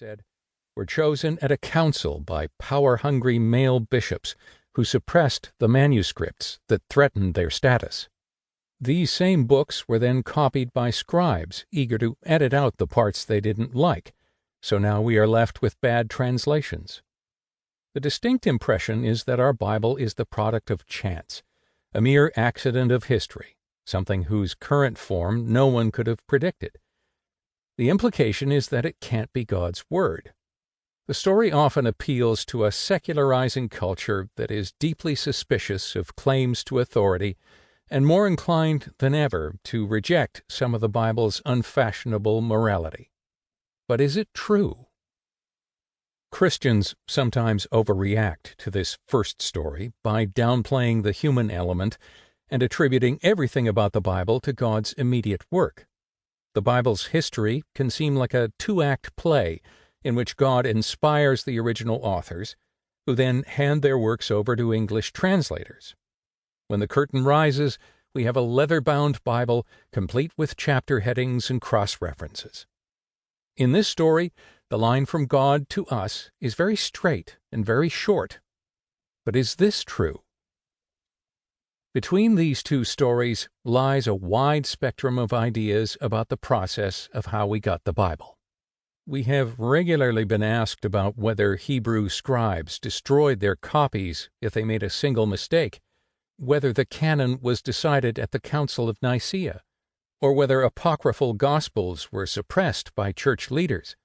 said, were chosen at a council by power-hungry male bishops who suppressed the manuscripts that threatened their status. These same books were then copied by scribes eager to edit out the parts they didn't like, so now we are left with bad translations. The distinct impression is that our Bible is the product of chance, a mere accident of history, something whose current form no one could have predicted. The implication is that it can't be God's Word. The story often appeals to a secularizing culture that is deeply suspicious of claims to authority and more inclined than ever to reject some of the Bible's unfashionable morality. But is it true? Christians sometimes overreact to this first story by downplaying the human element and attributing everything about the Bible to God's immediate work. The Bible's history can seem like a two-act play in which God inspires the original authors, who then hand their works over to English translators. When the curtain rises, we have a leather-bound Bible complete with chapter headings and cross-references. In this story, the line from God to us is very straight and very short. But is this true? Between these two stories lies a wide spectrum of ideas about the process of how we got the Bible. We have regularly been asked about whether Hebrew scribes destroyed their copies if they made a single mistake, whether the canon was decided at the Council of Nicaea, or whether apocryphal Gospels were suppressed by church leaders.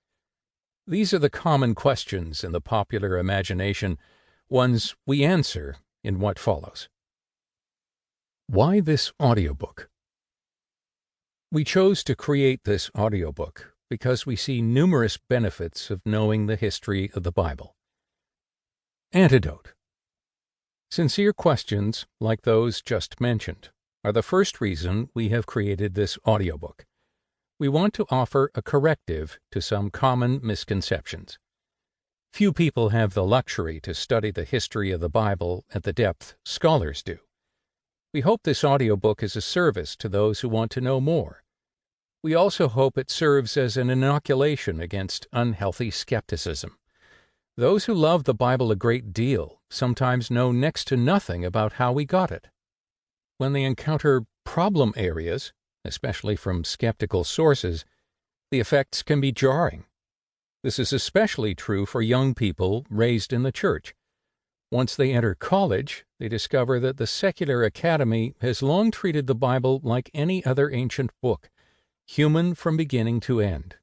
These are the common questions in the popular imagination, ones we answer in what follows. Why this audiobook? We chose to create this audiobook because we see numerous benefits of knowing the history of the Bible. Antidote. Sincere questions, like those just mentioned, are the first reason we have created this audiobook. We want to offer a corrective to some common misconceptions. Few people have the luxury to study the history of the Bible at the depth scholars do. We hope this audiobook is a service to those who want to know more. We also hope it serves as an inoculation against unhealthy skepticism. Those who love the Bible a great deal sometimes know next to nothing about how we got it. When they encounter problem areas, especially from skeptical sources, the effects can be jarring. This is especially true for young people raised in the church. Once they enter college, they discover that the secular academy has long treated the Bible like any other ancient book, human from beginning to end.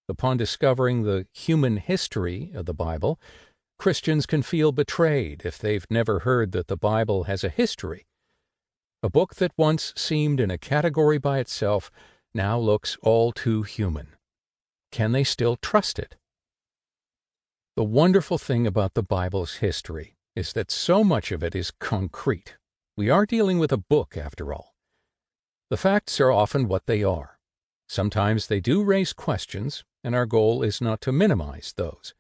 Upon discovering the human history of the Bible, Christians can feel betrayed if they've never heard that the Bible has a history. A book that once seemed in a category by itself now looks all too human. Can they still trust it? The wonderful thing about the Bible's history is that so much of it is concrete. We are dealing with a book, after all. The facts are often what they are. Sometimes they do raise questions, and our goal is not to minimize those.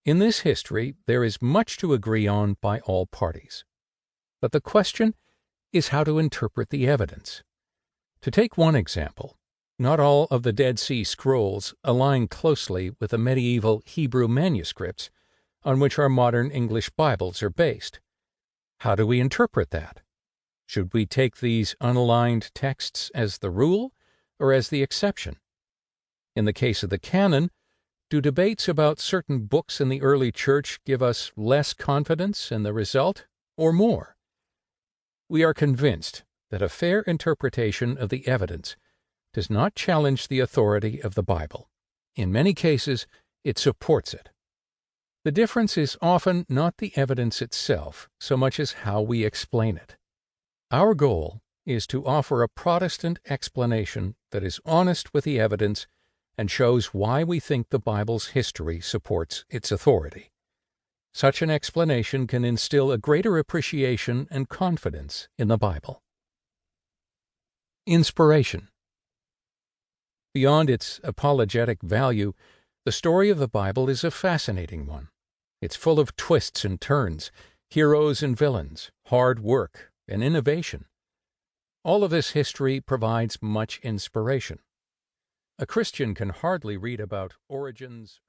In this history, there is much to agree on by all parties. But the question is how to interpret the evidence. To take one example, not all of the Dead Sea Scrolls align closely with the medieval Hebrew manuscripts on which our modern English Bibles are based. How do we interpret that? Should we take these unaligned texts as the rule or as the exception? In the case of the canon, do debates about certain books in the early church give us less confidence in the result or more? We are convinced that a fair interpretation of the evidence does not challenge the authority of the Bible. In many cases, it supports it. The difference is often not the evidence itself so much as how we explain it. Our goal is to offer a Protestant explanation that is honest with the evidence and shows why we think the Bible's history supports its authority. Such an explanation can instill a greater appreciation and confidence in the Bible. Inspiration. Beyond its apologetic value, the story of the Bible is a fascinating one. It's full of twists and turns, heroes and villains, hard work, and innovation. All of this history provides much inspiration. A Christian can hardly read about origins,